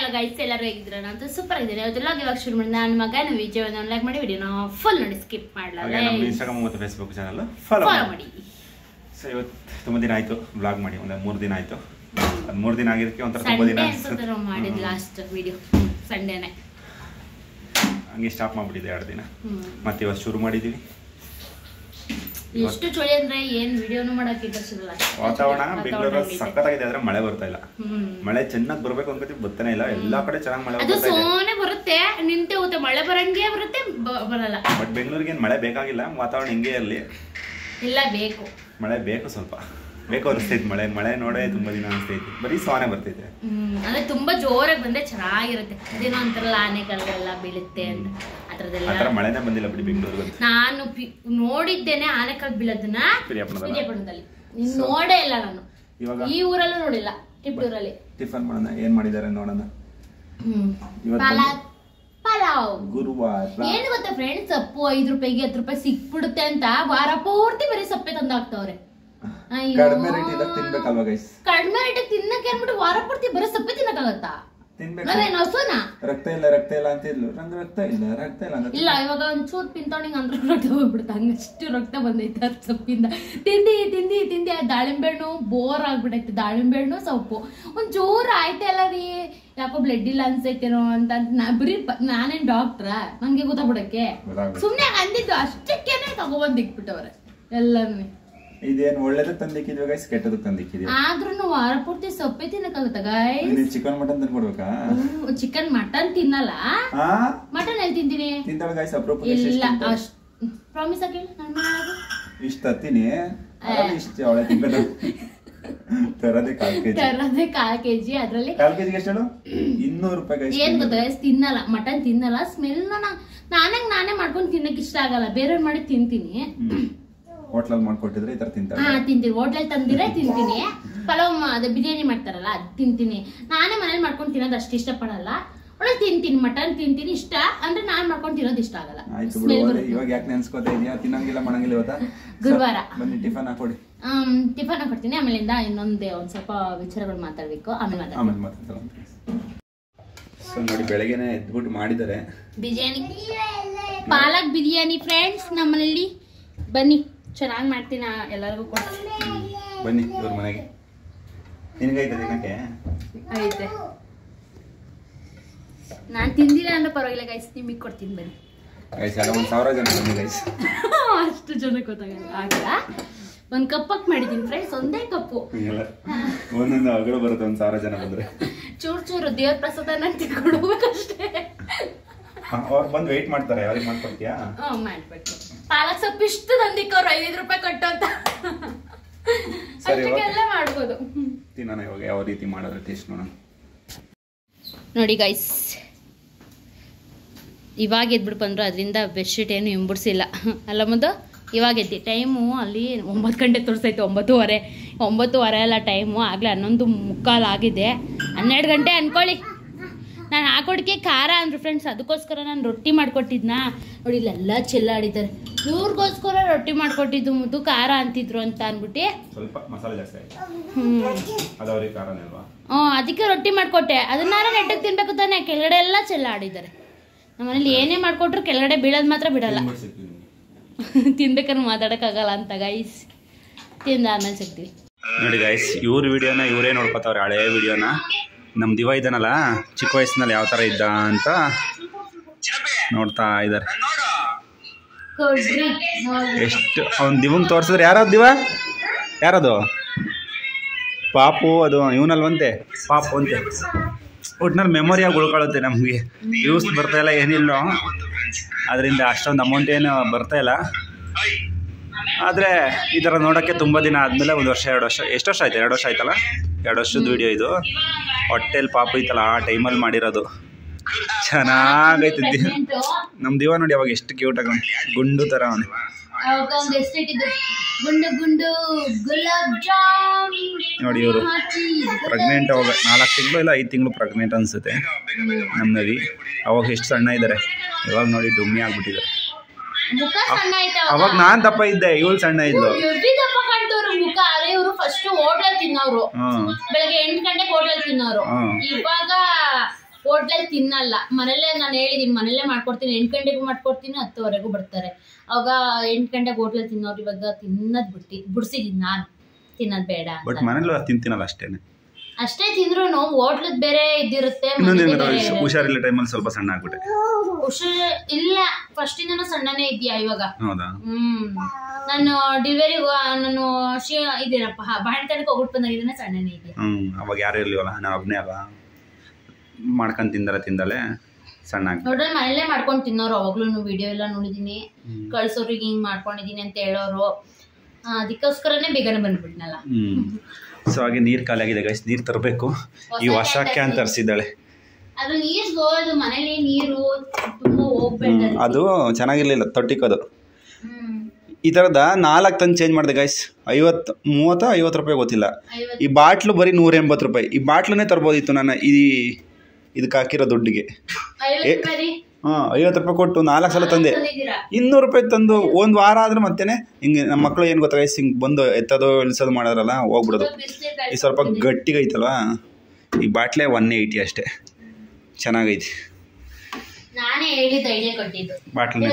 Hello guys, ಎಲ್ಲರೂ ಹೇಗಿದ್ರ? ನಾನು super ಆಗಿದ್ದೀನಿ. ಇವತ್ತೆಲ್ಲ ಇವಾಗ ಶುರು ಮಾಡಿ ನನ್ನ ಮಗನ ವಿಜಯವನ್ನು ಲೈಕ್ ಮಾಡಿ ವಿಡಿಯೋನ ಫುಲ್ ನೋಡಿ, ಸ್ಕಿಪ್ ಮಾಡಲ್ಲ. ನಮ್ಮ ಇನ್ಸ್ಟಾಗ್ರಾಮ್ ಮತ್ತು ಫೇಸ್ಬುಕ್ ಚಾನಲ್ ಫಾಲೋ ಮಾಡಿ. ಸೊ ಇವತ್ತು ತುಂಬ ದಿನ ಆಯ್ತು ಬ್ಲಾಗ್ ಮಾಡಿ, ಒಂದು 3 ದಿನ ಆಯ್ತು. ಅದು 3 ದಿನ ಆಗಿದ್ದಕ್ಕೆ ಒಂಥರ ತುಂಬ ದಿನ ಅನ್ಸುತ್ತೆ ಮಾಡಿದ್ ಲಾಸ್ಟ್ ವಿಡಿಯೋ ಸಂಡೇನೆ. ಹಂಗೆ ಸ್ಟಾಪ್ ಮಾಡ್ಬಿಟ್ಟಿದೆ 2 ದಿನ. ಮತ್ತೆ ಇವತ್ತು ಶುರು ಮಾಡಿದೀವಿ. ಎಷ್ಟು ಚಳಿ ಅಂದ್ರೆ ಏನ್ ವಿಡಿಯೋನು ಮಾಡಕ್ ಇಂಟ್ರೆಸ್ಟ್ ಇಲ್ಲ. ವಾತಾವರಣ ಬೆಂಗಳೂರಲ್ಲಿ ಸಖತ್ತಾಗಿದೆ, ಆದ್ರೆ ಮಳೆ ಬರ್ತಾ ಇಲ್ಲ. ಮಳೆ ಚೆನ್ನಾಗಿ ಬರ್ಬೇಕು ಅನ್ಕೋತೀವಿ, ಬರ್ತಾನೆ ಇಲ್ಲ. ಎಲ್ಲಾ ಕಡೆ ಚೆನ್ನಾಗಿ ಮಳೆ ಅದು ಸೋನೆ ಬರುತ್ತೆ, ನಿಂತೆ ಹೋಗುತ್ತೆ. ಮಳೆ ಬರಂಗೆ ಬರುತ್ತೆ, ಬರಲ್ಲ. ಬಟ್ ಬೆಂಗಳೂರಿಗೆ ಏನ್ ಮಳೆ ಬೇಕಾಗಿಲ್ಲ, ವಾತಾವರಣ ಹಿಂಗೆ ಇರಲಿ. ಇಲ್ಲ, ಬೇಕು ಮಳೆ ಬೇಕು, ಸ್ವಲ್ಪ ಬೇಕು ಅನಿಸ್ತೈತಿ. ಮಳೆ ನೋಡೇ ತುಂಬಾ ದಿನ ಅನಿಸ್ತೈತಿ, ಬರೀ ಸೋನೆ ಬರ್ತೈತೆ. ಅಂದ್ರೆ ತುಂಬಾ ಜೋರಾಗಿ ಬಂದ್ರೆ ಚೆನ್ನಾಗಿರುತ್ತೆ. ಅದೇನೋ ಅಂತಾರಲ್ಲ, ಆನೆಗಳೆಲ್ಲ ಬೀಳುತ್ತೆ ಅಂತ, ಆತರ ಮಳೆನೇ ಬಂದಿಲ್ಲ ಬಿಡಿ ಬೆಂಗಳೂರಿಗೆ. ನಾನು ನೋಡಿದ್ದೇನೆ ಆನೆಕಲ್ ಬೀಳೋದನ್ನ ಪಿರಿಯಾಪಟ್ಟಣದಲ್ಲಿ. ನೋಡೇ ಇಲ್ಲ ನಾನು, ಈ ಊರಲ್ಲೂ ನೋಡಿಲ್ಲ. ಟಿಪ್ಪೂರಲ್ಲಿ ಟಿಫನ್ ಮಾಡೋಣ, ಏನ್ ಮಾಡಿದಾರೆ ನೋಡೋಣ. ಪಲಾವ್ ಗುರುವಾರ. ಏನು ಗೊತ್ತಾ ಫ್ರೆಂಡ್ಸ್, ಸೊಪ್ಪು 5 ರೂಪಾಯಿಗೆ 10 ರೂಪಾಯಿ ಸಿಕ್ಬಿಡುತ್ತೆ ಅಂತ ವಾರ ಪೂರ್ತಿ ಬರೀ ಸೊಪ್ಪೆ ತಂದಾಕ್ತವ್ರೆ. ಕಡಿಮೆ ರೇಟ್ ಇದ್ದಾಗ ತಿನ್ಬೇಕಲ್ವಾ ಗೈಸ್? ಕಡಿಮೆ ರೇಟ್ ತಿನ್ನಕ್ಕೆ ಅನ್ಬಿಟ್ಟು ವಾರ ಪೂರ್ತಿ ಬರೀ ಸೊಪ್ಪೆ ತಿನ್ನಕ್ಕಾಗತ್ತಾ? ರಕ್ತ ಇಲ್ಲ ಅಂತಿದ್ಲು. ನಂಗೆ ರಕ್ತ ಇಲ್ಲ. ಇವಾಗ ಒಂಚೂರು ಪಿಂತೋಣಿಂಗ್ ಅಂದ್ರೆ ರಕ್ತ ಹೋಗ್ಬಿಡುತ್ತೆ. ಹಂಗಷ್ಟು ರಕ್ತ ಬಂದೈತೆ ಅದ್ ಸೊಪ್ಪಿಂದ. ತಿಂದಿ ದಾಳಿಂಬೆ ಹಣ್ಣು ಬೋರ್ ಆಗ್ಬಿಟ್ಟೈತೆ. ದಾಳಿಂಬೆ ಹಣ್ಣು ಸೊಪ್ಪು ಒಂಚೂರು ಆಯ್ತಲ್ಲ ರೀ, ಯಾಕೋ ಬ್ಲಡ್ ಇಲ್ಲ ಅನ್ಸೈತೇನೋ ಅಂತ ಬರೀ ನಾನೇನ್ ಡಾಕ್ಟ್ರ ನಂಗೆ ಗೊತ್ತಾಗ್ಬಿಡಕ್ಕೆ ಸುಮ್ನೆ ಅಂದಿದ್ದು ಅಷ್ಟಕ್ಕೇನೆ ತಗೊಬಂದ್ ಇಕ್ಬಿಟ್ಟವ್ರೆ ಎಲ್ಲಾನು. ಇದೇನು ಒಳ್ಳೇದಕ್ಕೆ ತಂದಿಕ್ಕಿದ್ವಿ ಗೈಸ್, ಕೆಟ್ಟದಕ್ಕೆ ತಂದಿಕ್ಕಿದ್ವಿ. ಆದ್ರೂ ವಾರ ಪೂರ್ತಿ ಸೊಪ್ಪೆ ತಿನ್ನಕ್ಕಾಗುತ್ತ ಗೈಸ್? ಚಿಕನ್ ಮಟನ್ ತಂದ್ಕೊಡ್ಬೇಕಾ? ಚಿಕನ್ ಮಟನ್ ತಿನ್ನಲ್ಲ. ಮಟನ್ ಎಲ್ಲಿ ತಿಂತೀನಿ? ತಿಂತಾಳ ಗೈಸ್, ಅಪ್ರೂಪ. ಇಲ್ಲ, ಪ್ರಾಮಿಸ್ ಆಗಿ ಇಷ್ಟ ತತ್ತೀನಿ, ಇಷ್ಟ ಅವಳೆ ತಿನ್ನೋದು. ತರದೇ 1/4 kg. ಅದ್ರಲ್ಲಿ 1/4 kg ಎಷ್ಟು? 200 ರೂಪಾಯಿ ಗೈಸ್. ಏನ್ ಗೊತ್ತಾ ಗೈಸ್, ತಿನ್ನಲ್ಲ ಮಟನ್ ತಿನ್ನಲ್ಲ. ಸ್ಮೆಲ್ ನಾನೇ ಮಾಡ್ಕೊಂಡು ತಿನ್ನಕ್ ಇಷ್ಟ ಆಗಲ್ಲ. ಬೇರೆಯವ್ರು ಮಾಡಿ ತಿಂತೀನಿ. ಹೋಟ್ಲಲ್ಲಿ ಮಾಡ್ಕೊಟ್ಟಿದ್ರೆ ಈ ತರ ತಿಂತೀನಿ. ಹೋಟ್ಲಲ್ಲಿ ತಂದಿದ್ರೆ ತಿಂತೀನಿ. ಪಲಾವ್ ಅದೇ ಬಿರಿಯಾನಿ ಮಾಡ್ತಾರಲ್ಲ ಅದ್ ತಿಂತೀನಿ. ನಾನೇ ಮನೇಲಿ ಮಾಡ್ಕೊಂಡು ತಿನ್ನೋದು ಅಷ್ಟು ಇಷ್ಟ ಪಡಲ್ಲ. ಒಳ್ಳೆ ತಿಂತೀನಿ, ಮಟನ್ ತಿಂತೀನಿ. ಇಷ್ಟ ಅಂದ್ರೆ ನಾನ್ ಮಾಡ್ಕೊಂಡು ತಿನ್ನೋದು ಇಷ್ಟ ಆಗಲ್ಲ. ಇವಾಗ ಯಾಕೆ ನೆನ್ಸ್ಕೊತಾ ಇದೀಯಾ? ತಿನ್ನಂಗಿಲ್ಲ ಮಾಡಂಗಿಲ್ಲ. ಇವತ್ತ ಗುರುವಾರ ಬನ್ನಿ ಟಿಫನ್ ಹಾಕೊಡಿ. ಟಿಫನ್ ಹಾಕೊಡ್ತೀನಿ. ಆಮೇಲಿಂದ ಒಂದ್ ಸ್ವಲ್ಪ ವಿಚಾರಗಳು ಮಾತಾಡ್ಬೇಕು. ಆಮೇಲೆ ಮಾತಾಡ್ತಾರೆ. ಸೊ ನೋಡಿ, ಬೆಳಗ್ಗೆನೆ ಎದ್ಬಿಟ್ಟು ಮಾಡಿದ್ದಾರೆ ಬಿರಿಯಾನಿ, ಪಾಲಕ್ ಬಿರಿಯಾನಿ. ಫ್ರೆಂಡ್ಸ್ ನಮ್ಮನೇಲಿ ಬನ್ನಿ, ಚೆನ್ನಾಗಿ ಮಾಡ್ತೀನಿ. ಎಲ್ಲರಿಗೂ ಕೊಡ್ತೀನಿ, ಬನ್ನಿ ಇವ್ರ ಮನೆಗೆ. ನಿನಗೈತೆ ದಿನಕ್ಕೆ? ಐತೆ. ನಾನು ತಿಂದಿಲ್ಲ ಅಂದ್ರೆ ಪರವಾಗಿಲ್ಲ ಗೈಸ್, ನಿಮಗೆ ಕೊಡ್ತೀನಿ ಬನ್ನಿ ಗೈಸ್. 1000 ಜನ ಬನ್ನಿ ಗೈಸ್. ಅಷ್ಟು ಜನ ಗೊತ್ತಾಗಲ್ಲ, ಆಗಲ್ಲ. ಒಂದ್ ಕಪ್ಪಕ್ ಮಾಡಿದೀನಿ ಫ್ರೆಂಡ್ಸ್, ಒಂದೇ ಕಪ್ಪು. ಒಂದೊಂದು ಅಗಲ ಬರುತ್ತೆ 1000 ಜನ ಬಂದ್ರೆ. ಚೂರು ದೇವ್ರ ಪ್ರಸಾದ ನಾನು ತಿಳ್ಕೊಡ್ಬೇಕಷ್ಟೇ. ಅವ್ರು ಬಂದು ವೆಯ್ಟ್ ಮಾಡ್ತಾರೆ. ಯಾರಿಗೆ ಮಾಡ್ಕೊಡ್ತೀಯಾ? ಮಾಡ್ಬೇಕು. ಪಾಲಕ್ ಸೊಪ್ಪು ಇಷ್ಟು ತಂದಿಕ್ಕವ್ರು 5 ರೂಪಾಯಿ ಕೊಟ್ಟು ಅಂತ. ಅಷ್ಟಕ್ಕೆಲ್ಲ ಮಾಡ್ಬೋದು. ತಿನ್ನೋಣ ಇವಾಗ ಯಾವ ರೀತಿ ಮಾಡೋದು ಟೇಸ್ಟ್ ನೋಡೋಣ. ನೋಡಿ ಗೈಸ್, ಇವಾಗ ಎದ್ಬಿಟ್ಟು ಬಂದ್ರು, ಅದರಿಂದ ಬೆಡ್ಶೀಟ್ ಏನು ಹಿಂಬಿಡ್ಸಿಲ್ಲ ಅಲ್ಲ ಮುಂದೆ. ಇವಾಗ ಎದ್ದಿ ಟೈಮು ಅಲ್ಲಿ 9 ಗಂಟೆ ತೋರಿಸ್ತೈತೆ. 9:15 ಅಲ್ಲ ಟೈಮು. ಆಗಲೇ 11:45 ಆಗಿದೆ. 12 ಗಂಟೆ ಅನ್ಕೊಳ್ಳಿ. ನಾನು ಹಾಕೊಡ್ಕೆ ಖಾರ ಅಂದ್ರು ಫ್ರೆಂಡ್ಸ್, ಅದಕ್ಕೋಸ್ಕರ ನಾನು ರೊಟ್ಟಿ ಮಾಡ್ಕೊಟ್ಟಿದ್ನಾ. ನೋಡಿ ಇಲ್ಲೆಲ್ಲ ಚೆಲ್ಲಾಡಿದ್ದಾರೆ. ಇವ್ರಿಗೋಸ್ಕರ ರೊಟ್ಟಿ ಮಾಡ್ಕೊಟ್ಟಿದ್ದು ಮುದ್ದು ಖಾರ ಅಂತಿದ್ರು ಅಂತ ಅನ್ಬಿಟ್ಟು ಸ್ವಲ್ಪ ಮಸಾಲೆ ಜಾಸ್ತಿ ಅದಕ್ಕೆ ರೊಟ್ಟಿ ಮಾಡ್ಕೊಟ್ಟೆ. ಅದನ್ನ ನೆಟ್ಟಗೆ ತಿನ್ಬೇಕು ತಾನೆ. ಕೆಳಗಡೆ ಎಲ್ಲ ಚೆಲ್ಲಾಡಿದ್ದಾರೆ. ನಮ್ಮನೇಲಿ ಏನೇ ಮಾಡ್ಕೊಟ್ರು ಕೆಳಗಡೆ ಬೀಳೋದು ಮಾತ್ರ ಬಿಡಲ್ಲ. ತಿನ್ಬೇಕಾದ್ರೆ ಮಾತಾಡಕ್ಕಾಗಲ್ಲ ಅಂತ ಗೈಸ್. ತಿಂದಾದ್ಮೇಲೆ ಸಿಗ್ತೀವಿ. ನೋಡಿ ಗೈಸ್, ಇವ್ರ ವಿಡಿಯೋನ ಇವರೇ ನೋಡ್ಕೊತಾವ್ರೆ, ಹಳೆ ವಿಡಿಯೋನ. ನಮ್ಮ ದಿವ ಇದ್ದಾನಲ್ಲ, ಚಿಕ್ಕ ವಯಸ್ಸಿನಲ್ಲಿ ಯಾವ ಥರ ಇದ್ದ ಅಂತ ನೋಡ್ತಾ ಇದ್ದಾರೆ. ಎಷ್ಟು ಅವ್ನು ದಿವಂಗ್ ತೋರಿಸಿದ್ರೆ. ಯಾರದು ಪಾಪು? ಅದು ಇವನಲ್ವಂತೆ, ಪಾಪು ಅಂತೆ. ಒಟ್ನಲ್ಲಿ ಮೆಮೊರಿಯಾಗಿ ಉಳ್ಕೊಳ್ಳುತ್ತೆ ನಮಗೆ. ಯೂಸ್ ಬರ್ತಾಯಿಲ್ಲ, ಏನಿಲ್ಲ. ಅದರಿಂದ ಅಷ್ಟೊಂದು ಅಮೌಂಟ್ ಏನು ಬರ್ತಾಯಿಲ್ಲ. ಆದರೆ ಈ ಥರ ನೋಡೋಕ್ಕೆ ತುಂಬ ದಿನ ಆದಮೇಲೆ 1 ವರ್ಷ 2 ವರ್ಷ, ಎಷ್ಟು ವರ್ಷ ಆಯ್ತು? 2 ವರ್ಷ ಆಯ್ತಲ್ಲ. 2 ವರ್ಷದ ವಿಡಿಯೋ ಇದು. ಹೊಟ್ಟೆಲಿ ಪಾಪು ಐತಲ್ಲ, ಆ ಟೈಮಲ್ಲಿ ಮಾಡಿರೋದು. ಚೆನ್ನಾಗೈತೆ. ನಮ್ಮ ದಿವ ನೋಡಿ ಅವಾಗ ಎಷ್ಟು ಕ್ಯೂಟ್ ಆಗ, ಗುಂಡು ಥರ ಅವನು. ನೋಡಿ ಇವರು ಪ್ರೆಗ್ನೆಂಟ್. ಅವಾಗ 4 ತಿಂಗಳು ಇಲ್ಲ 5 ತಿಂಗಳು ಪ್ರೆಗ್ನೆಂಟ್ ಅನಿಸುತ್ತೆ ನಮ್ಮ ನದಿ. ಅವಾಗ ಎಷ್ಟು ಸಣ್ಣ ಇದ್ದಾರೆ, ಇವಾಗ ನೋಡಿ ಡುಮ್ಮಿ ಆಗ್ಬಿಟ್ಟಿದ್ದಾರೆ. ಅವಾಗ ನಾನ್ ದಪ್ಪ ಇದ್ದೆ, ಇವಳು ಸಣ್ಣ ಇದ್ಲು. ಫಸ್ಟ್ ಹೋಟೆಲ್ ತಿನ್ನೋರು, ಬೆಳಗ್ಗೆ 8 ಗಂಟೆಗೆ ಹೋಟೆಲ್ ತಿನ್ನೋರು. ಇವಾಗ ಹೋಟ್ಲಲ್ಲಿ ತಿನ್ನಲ್ಲ. ಮನೇಲೆ ನಾನು ಹೇಳಿದೀನಿ ಮನೇಲೆ ಮಾಡ್ಕೊಡ್ತೀನಿ, 8 ಗಂಟೆಗೂ ಮಾಡ್ಕೊಡ್ತೀನಿ, 10ವರೆಗೂ ಬರ್ತಾರೆ. ಅವಾಗ 8 ಗಂಟೆಗೆ ಹೋಟ್ಲಲ್ಲಿ ತಿನ್ನೋರು ಇವಾಗ ತಿನ್ನೋದ್ ಬಿಡ್ಸಿದೀನಿ ನಾನು, ತಿನ್ನೋದ್ ಬೇಡ ಅಂತ. ಬಟ್ ಮನೇಲಿ ತಿಂತೀನಲ್ಲ ಅಷ್ಟೇನೆ. ಅಷ್ಟೇ ತಿಂದ್ರು ಹೋಟ್ಲದ್ ಬೇರೆ ಇದಿರುತ್ತೆ. ಹುಷಾರಿಲ್ಲ ಟೈಮಲ್ಲಿ ಸ್ವಲ್ಪ ಸಣ್ಣ ಆಗ್ಬಿಟ್ಟೆ. ಹುಷಾರ್ ಇಲ್ಲ, ಫಸ್ಟ್ ಇಂದನೂ ಸಣ್ಣನೇ ಇದೆಯಾ ಇವಾಗ? ಹೌದಾ? ನಾನು ಡೆಲಿವರಿಗೂ ನಾನು ಇದೇನಪ್ಪ ಬಾಣತನಕ್ಕೆ ಹೋಗ್ಬಿಟ್ಟು ಬಂದಾಗಿದ್ದೇನೆ, ಸಣ್ಣನೇ ಇದೆ. ಅವಾಗ ಯಾರು ಇರ್ಲಿವಲ್ಲ, ನಾನು ಒಬ್ಬನೇ ಅಲ್ಲ ಮಾಡ್ಕೊಂಡು ತಿಂದಲೆ ಸಣ್ಣ ಆಗಿ. ನೋಡ್ರಿ ಮನೇಲೆ ಮಾಡ್ಕೊಂಡು ತಿನ್ನೋರು, ಅವಾಗ್ಲೂ ವಿಡಿಯೋ ಎಲ್ಲ ನೋಡಿದೀನಿ, ಕಳ್ಸೋರಿಗೆ ಹಿಂಗ್ ಮಾಡ್ಕೊಂಡಿದೀನಿ ಅಂತ ಹೇಳೋರು. ಅದಕ್ಕೋಸ್ಕರನೇ ಬೇಗನೆ ಬಂದ್ಬಿಟ್ನಲ್ಲ. ಸೊ ಹಾಗೆ ನೀರು ಖಾಲಿ ಆಗಿದೆ ಗೈಸ್, ನೀರು ತರಬೇಕು. ಈ ಹೊಸ ಕ್ಯಾನ್ ತರಿಸಿದ್ದಾಳೆ. ಅದು ನೀರು ಹೋಗೋದು ಮನೇಲಿ, ನೀರು ತುಂಬಾ ಹೋಗ್ಬೇಡ. ಅದು ಚೆನ್ನಾಗಿರ್ಲಿಲ್ಲ, ತೊಟ್ಟಿಕೋದು. ಈ ಥರದ 4 ತಂದು ಚೇಂಜ್ ಮಾಡಿದೆ ಗೈಸ್. 30-50 ರೂಪಾಯಿ ಗೊತ್ತಿಲ್ಲ. ಈ ಬಾಟ್ಲು ಬರೀ 180 ರೂಪಾಯಿ. ಈ ಬಾಟ್ಲನ್ನೇ ತರ್ಬೋದಿತ್ತು ನಾನು ಇದಕ್ಕೆ ಹಾಕಿರೋ ದುಡ್ಡಿಗೆ. 50 ರೂಪಾಯಿ ಕೊಟ್ಟು 4 ಸಲ ತಂದೆ. 200 ರೂಪಾಯಿ ತಂದು 1 ವಾರ ಆದ್ರೆ ಮತ್ತೇನೆ ಹಿಂಗೆ ನಮ್ಮ ಮಕ್ಕಳು ಏನು ಗೊತ್ತಾ ಗೈಸ್, ಹಿಂಗೆ ಬಂದು ಎತ್ತೋದು ಇಳಿಸೋದು ಮಾಡೋದ್ರಲ್ಲ, ಹೋಗ್ಬಿಡೋದು. ಈ ಸ್ವಲ್ಪ ಗಟ್ಟಿಗೈತಲ್ವಾ, ಈ ಬಾಟ್ಲೆ 180 ಅಷ್ಟೇ. ಚೆನ್ನಾಗೈತಿ. ನಾನೇ ಹೇಳಿದ ಐಡಿಯಾ ಕೊಟ್ಟಿದ್ದು ಬಾಟ್ಲನ್ನ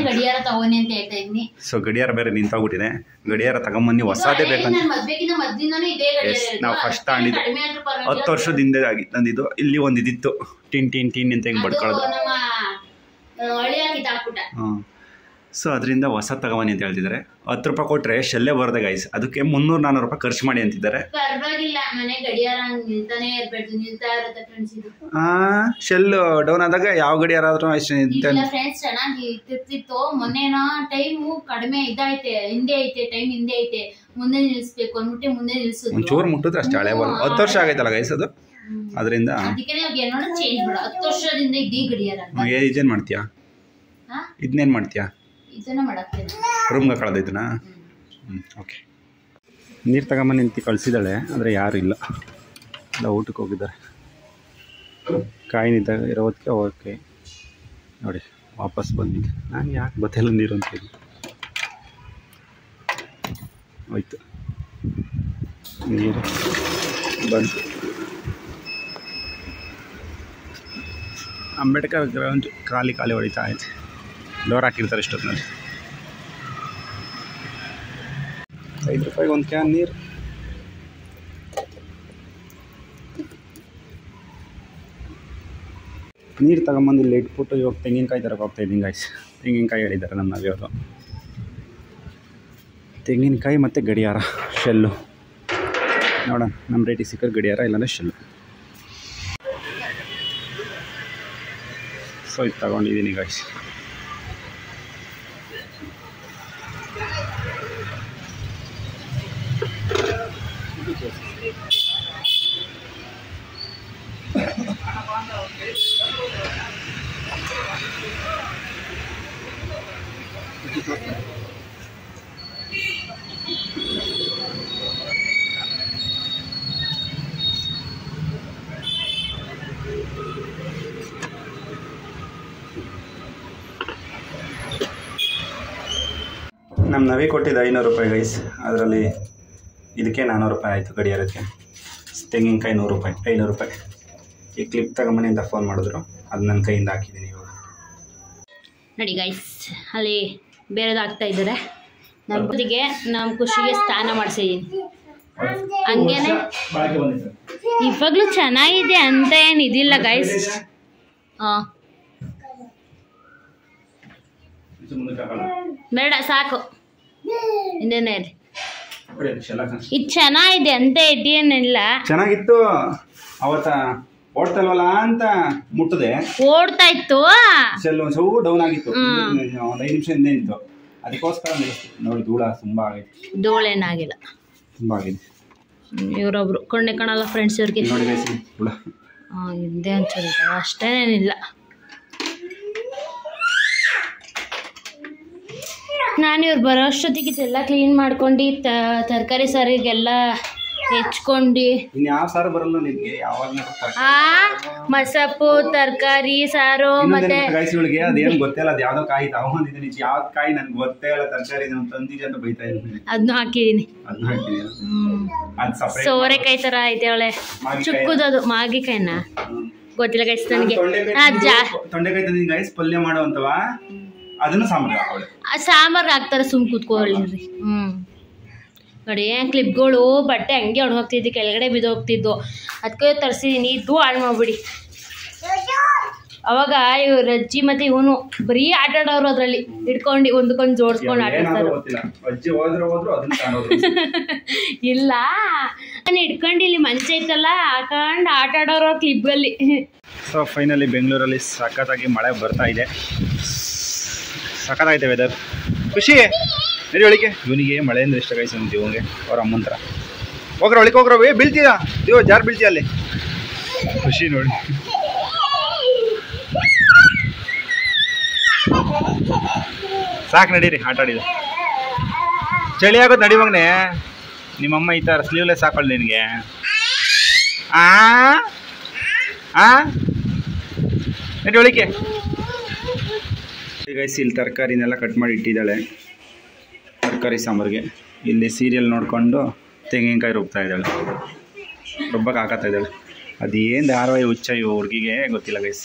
ಗಡಿಯಾರ ತಗೋನಿ ಅಂತ ಹೇಳ್ತಾ ಇದ್ದೀನಿ. ಸೊ ಗಡಿಯಾರ ಬೇರೆ ನಿಂತೋಗ್ಬಿಟ್ಟಿದೆ. ಗಡಿಯಾರ ತಗೊಂಬನ್ನಿ, ಹೊಸದೇ ಬೇಕಂತ. ನಾವು ಫಸ್ಟ್ ತಗೊಂಡಿದ್ದು 10 ವರ್ಷದ ಆಗಿ ತಂದಿದ್ದು. ಇಲ್ಲಿ ಒಂದು ಇದಿತ್ತು, ಟಿನ್ ಟಿನ್ ಟಿನ್ ಅಂತ ಹಿಂಗೆ ಬಡ್ಕೊಳ್ಳೋದು. ಸೊ ಅದರಿಂದ ಹೊಸ ತಗೊಂಬನ್ನಿ ಅಂತ ಹೇಳ್ತಿದ್ದಾರೆ. 10 ರೂಪಾಯಿ ಕೊಟ್ಟರೆ ಶೆಲ್ಲೇ ಬರದೆ ಗೈಸ್. ಅದಕ್ಕೆ 300-400 ರೂಪಾಯಿ ಖರ್ಚು ಮಾಡಿ ಅಂತಿದ್ದಾರೆ. ಶೆಲ್ ಡೌನ್ ಆದಾಗ ಯಾವ ಗಡಿಯಾರ ಆದ್ರೂ ಅಷ್ಟೇ ಚೆನ್ನಾಗಿ ಇರ್ತಿತ್ತು. ಮೊನ್ನೆನೋ ಟೈಮು ಕಡಿಮೆ ಇದೈತೆ, ಹಿಂದೆ ಐತೆ, ಟೈಮ್ ಹಿಂದೆ ಐತೆ, ಮುಂದೆ ನಿಲ್ಲಿಸ್ಬೇಕು ಅಂದ್ಬಿಟ್ಟು ಮುಂದೆ ನಿಲ್ಸಿದ್ರು. ಒಂಚೂರು ಮುಟ್ಟಿದ್ರೆ ಅಷ್ಟೇ ಹಳೆ ಬರೋದು. 10 ವರ್ಷ ಆಗೈತಲ್ಲ ಗೈಸ್ ಅದು, ಅದರಿಂದ ಚೇಂಜ್ ಮಾಡ. 10 ವರ್ಷದಿಂದ ಇದೇ ಗಡಿಯಾರ. ಇದೇನು ಮಾಡ್ತೀಯಾ? ಇದನ್ನೇನು ಮಾಡ್ತೀಯಾ? ಇದನ್ನ ಮಾಡಕ್ಕೆ ರೂಮ್ಗೆ ಕಳೆದಿದ್ದನಾ? ಓಕೆ. ನೀರು ತಗೊಂಬಂದು ನಿಂತು ಕಳಿಸಿದ್ದಾಳೆ, ಆದರೆ ಯಾರು ಇಲ್ಲ, ಎಲ್ಲ ಊಟಕ್ಕೆ ಹೋಗಿದ್ದಾರೆ. ಕಾಯಿನಿದ್ದಾಗ ಇರೋದಕ್ಕೆ ಹೋಗೋಕ್ಕೆ ನೋಡಿ ವಾಪಸ್ ಬಂದಿದ್ದೆ. ನಾನು ಯಾಕೆ ಬತ್ತೆಲ್ಲ ನೀರು ಅಂತ ಹೇಳಿ ಹೋಯ್ತು. ನೀರು ಬಂತು. ಅಂಬೇಡ್ಕರ್ ಗ್ರೌಂಡ್ ಖಾಲಿ ಹೊಡಿತಾ ಐತೆ. ಡೋರ್ ಹಾಕಿರ್ತಾರೆ ಇಷ್ಟೊತ್ತಿನಲ್ಲಿ. 5 ರೂಪಾಯಿಗೆ ಒಂದು ಕ್ಯಾನ್ ನೀರು. ನೀರು ತಗೊಂಬಂದು ಇಲ್ಲಿ ಇಟ್ಬಿಟ್ಟು ಇವಾಗ ತೆಂಗಿನಕಾಯಿ ತರಕ್ಕೆ ಹೋಗ್ತಾಯಿದ್ದೀನಿ ಗಾಯ್ಸ್. ತೆಂಗಿನಕಾಯಿ ಹೇಳಿದ್ದಾರೆ ನಮ್ಮ ನವ್ಯವರು. ತೆಂಗಿನಕಾಯಿ ಮತ್ತು ಗಡಿಯಾರ ಶೆಲ್ಲು ನೋಡೋಣ, ನಮ್ಮ ರೇಟಿಗೆ ಸಿಕ್ಕರೆ ಗಡಿಯಾರ ಇಲ್ಲಾಂದರೆ ಶೆಲ್ಲು. ಸೊ ಇದು ತಗೊಂಡಿದ್ದೀನಿ ಗಾಯ್ಸ್. ನಮ್ಮ ನವಿ ಕೊಟ್ಟಿದ್ದು 500 ರೂಪಾಯಿ ಗೈಸ್. ಅದರಲ್ಲಿ ಇದಕ್ಕೆ 400 ರೂಪಾಯಿ ಆಯಿತು ಗಡಿಯಾರಕ್ಕೆ. ತೆಂಗಿನಕಾಯಿ 100 ರೂಪಾಯಿ, 500 ರೂಪಾಯಿ. ಈ ಕ್ಲಿಪ್ ತಗೊಂಬನಿಂದ ಫೋನ್ ಮಾಡಿದ್ರು, ಅದು ನನ್ನ ಕೈಯಿಂದ ಹಾಕಿದ್ದೀನಿ ಇವಾಗ. ನೋಡಿ ಗೈಸ್, ಅಲ್ಲಿ ಬೇರೆದಾಗ್ತಾ ಇದ್ದಾರೆ. ನಮ್ಮದಿಗೆ ನಮ್ಮ ಖುಷಿಗೆ ಸ್ನಾನ ಮಾಡಿಸಿದ್ದೀನಿ. ಹಂಗೇನೆ ಇವಾಗಲೂ ಚೆನ್ನಾಗಿದೆ ಅಂತ ಏನು ಇದಿಲ್ಲ ಗೈಸ್. ಹಾಂ ಬೇಡ ಸಾಕು, ಇನ್ನೇನೇ ಇರಲಿ. ಇದು ಚೆನ್ನಾಗಿದೆ ಅಂತ ಇದೇನಿಲ್ಲ. ಚೆನ್ನಾಗಿತ್ತು ಅವತ್ತ ಓಡ್ತಲ್ವಲ್ಲ ಅಂತ ಮುಟ್ಟದೆ ಓಡ್ತಾ ಇತ್ತು. ಸೆಲ್ ಒಂದು ಸ್ವಲ್ಪ ಡೌನ್ ಆಗಿತ್ತು, ಒಂದು 5 ನಿಮಿಷ ಹಿಂದೆ ಇತ್ತು. ಅದಕ್ಕೋಸ್ಕರ ನೋಡಿ ಧೂಳ ತುಂಬ ಆಗೈತೆ. ಧೂಳೇನಾಗಿಲ್ಲ, ತುಂಬ ಆಗಿದೆ. ಇವರೊಬ್ರು ಕಣ್ಣೆ ಕಾಣಲ್ಲ ಫ್ರೆಂಡ್ಸ್ ಇವ್ರಿಗೆ. ನೋಡಿ ಧೂಳ ಹಿಂದೆ ಒಂಚೂರು ಅಷ್ಟೇನೇನಿಲ್ಲ. ನಾನು ಇವ್ರು ಬರೋ ಅಷ್ಟೊತ್ತಿಗೆ ಇದೆಲ್ಲ ಕ್ಲೀನ್ ಮಾಡ್ಕೊಂಡು ತರಕಾರಿ ಸಾರಿಗೆಲ್ಲ ಹೆಚ್ಕೊಂಡು. ಯಾವ ಸಾರು ಬರಲ್ಲ ನಿಮಗೆ? ಯಾವಾಗ ಮಸಪ್ಪು ತರಕಾರಿ ಸಾರು ಮತ್ತೆ ಅದೇನು ಗೊತ್ತಿಲ್ಲ. ಅದು ಯಾವ್ದೋ ಕಾಯಿ ತಗೊಂಡಿದ್ದೀನಿ, ಯಾವ್ದು ಕಾಯಿ ನನ್ಗೆ ಗೊತ್ತೇ ಇಲ್ಲ. ತರಕಾರಿ ತಂದಿದ್ದೆ ಅಂತ ಬೈತಾ ಇದ್ದೀನಿ. ಅದನ್ನ ಹಾಕಿದೀನಿ. ಅದು ಸೋರೆಕಾಯಿ ತರ ಐತೆ ಒಳ್ಳೆ ಚಿಕ್ಕದದು ಮಾಗಿಕಾಯಿನ ಗೊತ್ತಿಲ್ಲ ಗೈಸ್ ನನಗೆ. ತೊಂಡೆಕಾಯಿ ತಂದಿದ್ದೀನಿ ಗೈಸ್, ಪಲ್ಯ ಮಾಡೋ ಅಂತವ ಅದನ್ನು ಸಾಂಬಾರ್ ಹಾಕೊಳ್ಳಿ. ಸಾಂಬಾರ್ಗೆ ಹಾಕ್ತಾರೆ, ಸುಮ್ ಕೂತ್ಕೊಳ್ಳಿ. ನೋಡಿ ಕ್ಲಿಪ್ಗಳು ಬಟ್ಟೆ ಹಂಗೆ ಒಣಗೋಗ್ತಿದ್ದು, ಕೆಳಗಡೆ ಬಿದ್ದೋಗ್ತಿದ್ದು, ಅದಕ್ಕೆ ತರಿಸಿದ್ದೀನಿ. ಇದು ಹಾಳು ಮಾಡ್ಬಿಡಿ. ಅವಾಗ ಇವ್ರ ಅಜ್ಜಿ ಮತ್ತೆ ಇವನು ಬರೀ ಆಟ ಆಡೋರು ಅದ್ರಲ್ಲಿ ಹಿಡ್ಕೊಂಡು ಒಂದಕ್ಕೊಂದು ಜೋಡಿಸ್ಕೊಂಡು ಆಟ ಆಡ್ತಾರೆ. ಇಲ್ಲ ನಾನು ಹಿಡ್ಕೊಂಡು ಇಲ್ಲಿ ಮಂಚ ಇತ್ತಲ್ಲ ಹಾಕೊಂಡು ಆಟ ಆಡೋರು ಕ್ಲಿಪ್ಗಲ್ಲಿ. ಸೊ ಫೈನಲಿ ಬೆಂಗಳೂರಲ್ಲಿ ಸಖತ್ತಾಗಿ ಮಳೆ ಬರ್ತಾ ಇದೆ. ಸಖತ್ತಾಗೈತೆ ವೆದರ್. ಖುಷಿ ನಡಿ ಒಳಿಕೆ. ಇವನಿಗೆ ಮಳೆ ಅಂದ್ರೆ ಇಷ್ಟ ಗೈಸ್, ನಮ್ಮ ಜೀವನಿಗೆ ಅವ್ರ ಅಮ್ಮನ ಥರ. ಹೋಗ್ರ ಒಳಿಕೆ ಹೋಗ್ರ, ಬೀಳ್ತೀಯಾ ದೇವ ಜಾರ್ ಬೀಳ್ತೀಯ ಅಲ್ಲಿ. ಖುಷಿ ನೋಡಿ ಸಾಕು, ನಡೀರಿ ಆಟ ಆಡಿದ. ಚಳಿ ಆಗೋದು ನಡಿ ಮಗನೆ. ನಿಮ್ಮಮ್ಮ ಈ ಥರ ಸ್ಲೀವ್ಲೆಸ್ ಹಾಕೊಳ್ಳಿ ನಿನಗೆ. ನಡಿ ಒಳಿಕೆ. ಈಗ ಇಲ್ಲಿ ತರಕಾರಿನೆಲ್ಲ ಕಟ್ ಮಾಡಿ ಇಟ್ಟಿದ್ದಾಳೆ ತರಕಾರಿ ಸಾಂಬಾರಿಗೆ. ಇಲ್ಲಿ ಸೀರಿಯಲ್ ನೋಡಿಕೊಂಡು ತೆಂಗಿನಕಾಯಿ ರುಬ್ತಾ ಇದ್ದಾಳೆ, ರುಬ್ಬಕ್ಕೆ ಹಾಕತ್ತಾ ಇದ್ದಾಳೆ. ಅದೇನು ಧಾರಾವಾಹಿ ಹುಚ್ಚ ಇವು ಹುಡುಗಿಗೆ ಗೊತ್ತಿಲ್ಲ ಗೈಸ್.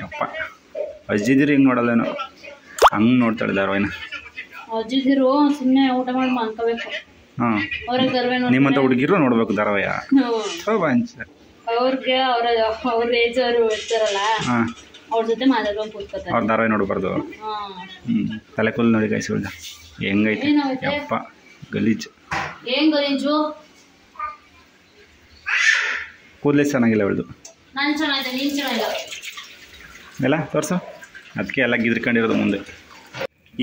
ಅಪ್ಪ ಅಜ್ಜಿದಿರು ಹಿಂಗೆ ನೋಡಲ್ಲೇನೋ, ಹಂಗೆ ನೋಡ್ತಾಳೆ ಧಾರಾವಾಹಿನ. ಅಜ್ಜಿದಿರು ಸುಮ್ಮನೆ ಊಟ ಮಾಡಿ ಮಾಡ್ಕೋಬೇಕು. ಹಾಂ, ನಿಮ್ಮಂತ ಹುಡುಗಿರು ನೋಡ್ಬೇಕು ಧಾರಾವಾಹಿ. ಅವ್ರಿಗೆ ಅವ್ರ ಏಜ್ ಅವರು ಇರ್ತಾರಲ್ಲ, ಅವ್ರ ಜೊತೆ ಮಾತಾಡ್ಕೊಂಡು ಕೂತ್ಕೋತಾರೆ. ಅವ್ರ ಧಾರಾವಾಹಿ ನೋಡ್ಬಾರ್ದು. ತಲೆ ಕೂಲ್ ನೋಡಿ ಗೈಸ್ ಹೇಳ್ದ ಹೆಂಗೈತೆ. ಯಪ್ಪ ಗಲೀಜು. ಏನ್ ಗಲೀಜು? ಕೂದಲೇ ಚೆನ್ನಾಗಿಲ್ಲ ಅವಳ್ದು. ನಾನು ಚೆನ್ನಾಗಿದೆ, ನೀನು ಚೆನ್ನಾಗಿಲ್ಲ ಎಲ್ಲ ತೋರಿಸು. ಅದಕ್ಕೆ ಎಲ್ಲ ಗಿದ್ಕೊಂಡಿರೋದು ಮುಂದೆ.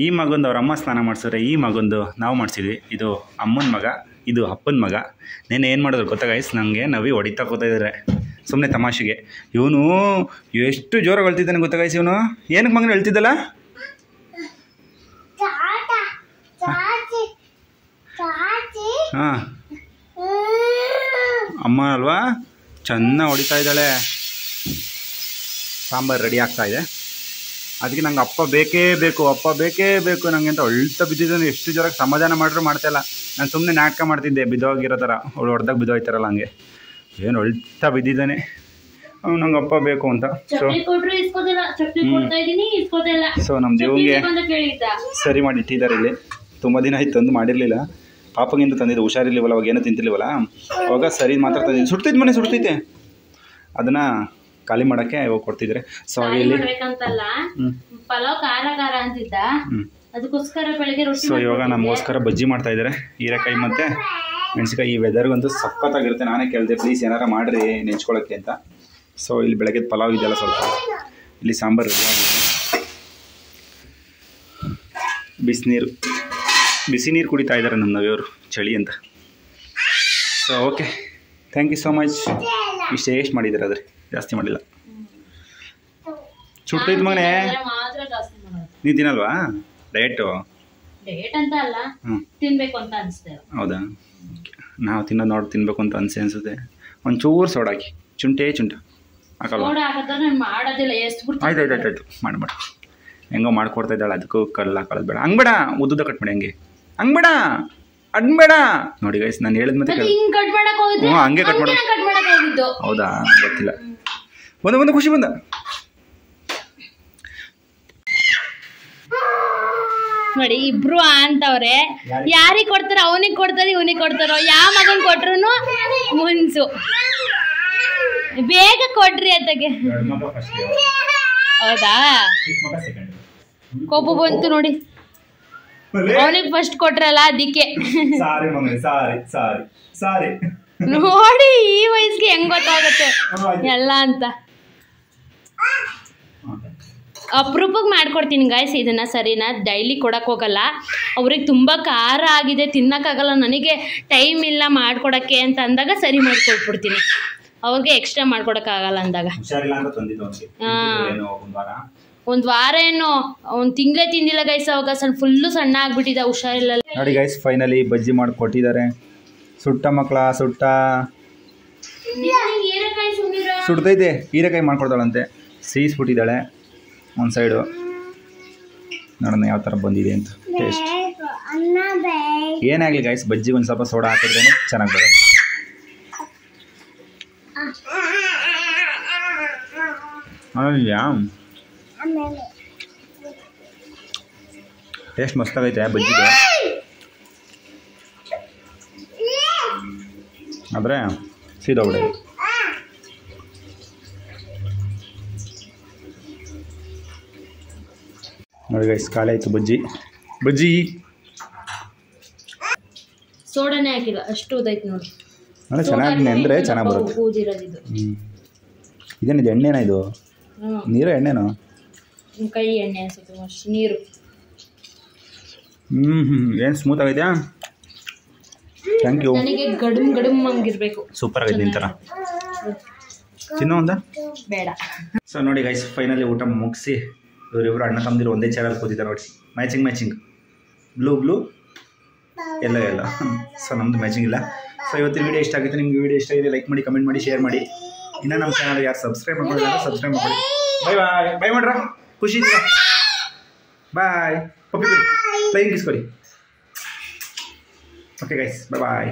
ಈ ಮಗಂದು ಅವ್ರ ಅಮ್ಮ ಸ್ನಾನ ಮಾಡಿಸಿದ್ರೆ, ಈ ಮಗಂದು ನಾವು ಮಾಡಿಸಿದ್ವಿ. ಇದು ಅಮ್ಮನ ಮಗ, ಇದು ಅಪ್ಪನ ಮಗ. ನೆನ್ನೆ ಏನು ಮಾಡಿದ್ರು ಗೊತ್ತಾ ಗೈಸ್, ನನಗೆ ನವಿ ಹೊಡಿತಾ ಕೂತಿದ್ದಾರೆ ಸುಮ್ಮನೆ ತಮಾಷೆಗೆ. ಇವನು ಎಷ್ಟು ಜೋರಾಗಿ ಹೇಳ್ತಿದ್ದಾನೆ ಗೊತ್ತಾ ಗೈಸ್. ಇವನು ಏನಕ್ಕೆ ಮಗನ ಹೇಳ್ತಿದ್ದಲ್ಲ? ಹಾಂ, ಅಮ್ಮ ಅಲ್ವಾ ಚೆನ್ನಾಗಿ ಹೊಡಿತಾ ಇದ್ದಾಳೆ. ಸಾಂಬಾರು ರೆಡಿ ಆಗ್ತಾ ಇದೆ. ಅದಕ್ಕೆ ನಂಗೆ ಅಪ್ಪ ಬೇಕೇ ಬೇಕು, ಅಪ್ಪ ಬೇಕೇ ಬೇಕು ನನಗೆ ಅಂತ ಅಳ್ತಾ ಬಿದ್ದಿದ್ದಾನೆ. ಎಷ್ಟು ಜೋರಾಗಿ ಸಮಾಧಾನ ಮಾಡಿದ್ರು ಮಾಡ್ತಾಯಿಲ್ಲ. ನಾನು ಸುಮ್ಮನೆ ನಾಟಕ ಮಾಡ್ತಿದ್ದೆ ಬಿದ್ದೋಗಿರೋ ಥರ, ಅವಳು ಹೊಡೆದಾಗ ಬಿದ್ದೋಯ್ತಾರಲ್ಲ ಹಂಗೆ. ಏನು ಅಳ್ತಾ ಬಿದ್ದಿದ್ದಾನೆ ಅವ್ನು, ನಂಗೆ ಅಪ್ಪ ಬೇಕು ಅಂತ. ಸೊ ನಮ್ಮ ಜೀವನಿಗೆ ಸರಿ ಮಾಡಿ ಇಟ್ಟಿದ್ದಾರೆ ಇಲ್ಲಿ. ತುಂಬ ದಿನ ಆಯ್ತು ತಂದು ಮಾಡಿರಲಿಲ್ಲ. ಪಾಪಗಿಂತ ತಂದಿದ್ದು, ಹುಷಾರಿರ್ಲಿವಲ್ಲ ಅವಾಗ, ಏನೂ ತಿಂತಿರ್ಲಿವಲ್ಲ ಅವಾಗ. ಸರಿ ಮಾತ್ರ ತಂದಿದ್ದು. ಸುಡ್ತೈತೆ ಮನೆ ಸುಡ್ತೈತೆ, ಅದನ್ನು ಖಾಲಿ ಮಾಡೋಕ್ಕೆ ಇವಾಗ ಕೊಡ್ತಿದ್ರೆ. ಸೊ ಹಾಗೆ ಇಲ್ಲಿ ಸೊ ಇವಾಗ ನಮಗೋಸ್ಕರ ಬಜ್ಜಿ ಮಾಡ್ತಾ ಇದ್ದಾರೆ, ಹೀರೆಕಾಯಿ ಮತ್ತು ಮೆಣಸಿಕಾಯಿ. ಈ ವೆದರ್ಗಂತೂ ಸಖತ್ತಾಗಿರುತ್ತೆ. ನಾನೇ ಕೇಳಿದೆ ಪ್ಲೀಸ್ ಏನಾರ ಮಾಡಿರಿ ನೆಂಚ್ಕೊಳ್ಳೋಕ್ಕೆ ಅಂತ. ಸೊ ಇಲ್ಲಿ ಬೆಳಗ್ಗೆ ಪಲಾವ್ ಇದೆಯಲ್ಲ ಸ್ವಲ್ಪ, ಇಲ್ಲಿ ಸಾಂಬಾರು ರೆಡಿ ಆಗಿದೆ. ಬಿಸಿ ನೀರು ಕುಡಿತಾ ಇದ್ದಾರೆ ನಮ್ಮ ನವಿಯವರು ಚಳಿ ಅಂತ. So okay, thank you so much. ಇಷ್ಟು ಎಷ್ಟು ಮಾಡಿದ್ದಾರೆ ಆದರೆ ಜಾಸ್ತಿ ಮಾಡಿಲ್ಲ. ಸುಡ್ತೈತೆ ಮಗನೇ, ನೀ ತಿನ್ನಲ್ವಾ? ಡಯಟ್ ಅಂತ ಅಲ್ಲ, ತಿನ್ಬೇಕು ಅಂತ ಅನಿಸ್ತೇವೆ. ಹೌದಾ? ನಾವು ತಿನ್ನೋದು ನೋಡಿ ತಿನ್ಬೇಕು ಅಂತ ಅನಿಸುತ್ತೆ. ಒಂಚೂರು ಸೋಡಾ ಹಾಕಿ, ಚುಂಟ ಹಾಕಲ್ವಾ? ಆಯ್ತು ಮಾಡಿ ಹೆಂಗೋ ಮಾಡ್ಕೊಡ್ತಾ ಇದ್ದಾಳೆ. ಅದಕ್ಕೂ ಕಲ್ಲು ಹಾಕೊಳ್ಳೋದು ಬೇಡ. ಹಂಗೆ ಬೇಡ, ಉದ್ದುದ ಕಟ್ ಮಾಡಿ. ಹಂಗೆ ಬೇಡ, ಅಡ್ಬೇಡ ನೋಡಿ ಗೈಸ್. ನಾನು ಹೇಳಿದ ಮತ್ತೆ ಹಂಗೆ ಕಟ್ ಮಾಡೋದು. ಹೌದಾ? ಗೊತ್ತಿಲ್ಲ. ಒಂದು ಖುಷಿ ಬಂದ. ನೋಡಿ ಇಬ್ರು ಅಂತವ್ರೆ. ಯಾರಿಗೆ ಕೊಡ್ತಾರ? ಅವನಿಗೆ ಕೊಡ್ತಾರೆ, ಇವನಿಗೆ ಕೊಡ್ತಾರೋ? ಯಾವ ಮಗನ್ ಕೊಟ್ರು ಮುನ್ಸು ಬೇಗ ಕೊಡ್ರಿ ಅತ್ತಗೆ. ಹೌದಾ? ಕೋಪ ಬಂತು ನೋಡಿ. ಅವನಿಗೆ ಫಸ್ಟ್ ಕೊಟ್ರಲ್ಲ ಅದಕ್ಕೆ. ನೋಡಿ ಈ ವಯಸ್ಸಿಗೆ ಹೆಂಗ್ ಗೊತ್ತಾಗುತ್ತೆ ಎಲ್ಲ ಅಂತ. ಅಪರೂಪಕ್ಕೆ ಮಾಡ್ಕೊಡ್ತೀನಿ ಗಾಯ್ಸ್ ಇದನ್ನ. ಸರಿನಾ? ಡೈಲಿ ಕೊಡಕ್ಕೆ ಹೋಗಲ್ಲ. ಅವ್ರಿಗೆ ತುಂಬ ಖಾರ ಆಗಿದೆ, ತಿನ್ನಕ್ಕಾಗಲ್ಲ, ನನಗೆ ಟೈಮ್ ಇಲ್ಲ ಮಾಡ್ಕೊಡಕ್ಕೆ ಅಂತ ಅಂದಾಗ ಸರಿ ಮಾಡ್ಕೊಟ್ಬಿಡ್ತೀನಿ. ಅವ್ರಿಗೆ ಎಕ್ಸ್ಟ್ರಾ ಮಾಡ್ಕೊಡಕ್ಕಾಗಲ್ಲ ಅಂದಾಗ. ಒಂದು ವಾರ ಏನೋ ಒಂದು ತಿಂಗಳೇ ತಿಂದಿಲ್ಲ ಗೈಸ್. ಅವಾಗ ಫುಲ್ಲು ಸಣ್ಣ ಆಗ್ಬಿಟ್ಟಿದೆ, ಹುಷಾರಿಲ್ಲ. ನೋಡಿ ಗೈಸ್, ಫೈನಲಿ ಬಜ್ಜಿ ಮಾಡಿ ಕೊಟ್ಟಿದ್ದಾರೆ. ಸುಟ್ಟ ಮಕ್ಕಳ ಸುಡ್ತೈತೆ. ಹೀರೆಕಾಯಿ ಮಾಡ್ಕೊಡ್ತಾಳಂತೆ, ಸೀಸ್ಬಿಟ್ಟಿದ್ದಾಳೆ ಒಂದು ಸೈಡು. ನೋಡೋಣ ಯಾವ ಥರ ಬಂದಿದೆ ಅಂತ ಟೇಸ್ಟ್. ಏನಾಗಲಿ ಗೈಸ್, ಬಜ್ಜಿಗೆ ಒಂದು ಸ್ವಲ್ಪ ಸೋಡಾ ಹಾಕಿದ್ರೇನೆ ಚೆನ್ನಾಗಿ ಬರೋದು. ಅದೆಯಾ ಟೇಸ್ಟ್ ಮಸ್ತಾಗೈತೆ ಬಜ್ಜಿಗೆ. ಆದರೆ ಸೀದೋಗ್ಬಿಡಿ. ನೋಡಿ ಗೈಸ್, ಖಾಲಿ ಆಯಿತು ಬಜ್ಜಿ. ಸೋಡಾನೇ ಹಾಕಿಲ್ಲ, ಅಷ್ಟು ಉದೈತೆ ನೋಡಿ. ಅಂದರೆ ಚೆನ್ನಾಗಿ ನೆಂದರೆ ಚೆನ್ನಾಗಿ ಬರುತ್ತೆ. ಕೂದಿರೋದಿದು. ಇದೇನಿದೆ, ಎಣ್ಣೆನಾ ಇದು? ನೀರು ಎಣ್ಣೆನೋ? ಕೈ ಎಣ್ಣೆ ಅನ್ಸುತ್ತೆ ಅಷ್ಟು, ನೀರು. ಏನು ಸ್ಮೂತ್ ಆಗಿದೆಯಾ? Thank you. ನನಗೆ ಗಡುಮ್ ಹಂಗಿರ್ಬೇಕು. ಸೂಪರ್ ಆಗಿದೆ ನಿಂತರ. ತಿನ್ನೋ ಒಂದ ಬೇಡ. ಸೊ ನೋಡಿ ಗೈಸ್, ಫೈನಲಿ ಊಟ ಮುಗಿಸಿ ಇವರಿಬ್ಬರು ಅಣ್ಣ ತಮ್ಮದಿರು ಒಂದೇ ಚೇರಲ್ಲಿ ಕೂತಿದ್ದಾರೆ ನೋಡಿ. ಮ್ಯಾಚಿಂಗ್ ಬ್ಲೂ ಎಲ್ಲ ಸೊ ನಮ್ಮದು ಮ್ಯಾಚಿಂಗ್ ಇಲ್ಲ. ಸೊ ಇವತ್ತಿನ ವೀಡಿಯೋ ಇಷ್ಟ ಆಗುತ್ತೆ. ನಿಮ್ಗೆ ವೀಡಿಯೋ ಇಷ್ಟ ಆಗಿದೆ ಲೈಕ್ ಮಾಡಿ, ಕಮೆಂಟ್ ಮಾಡಿ, ಶೇರ್ ಮಾಡಿ. ಇನ್ನೂ ನಮ್ಮ ಚಾನಲ್ ಯಾರು ಸಬ್ಸ್ಕ್ರೈಬ್ ಮಾಡ್ಕೊಳ್ಳಿ ಸಬ್ಸ್ಕ್ರೈಬ್ ಮಾಡ್ಕೊಳ್ಳಿ. ಬಾಯ್ ಮಾಡ್ರ, ಖುಷಿ ಇದೆಯಾ? ಬಾಯ್. ಪಪ್ಪಿ ಕೊಡಿ, ಫ್ಲೈಯಿಂಗ್ ಕಿಸ್ ಕೊಡಿ. ಓಕೆ ಗೈಸ್, ಬಾಯ್.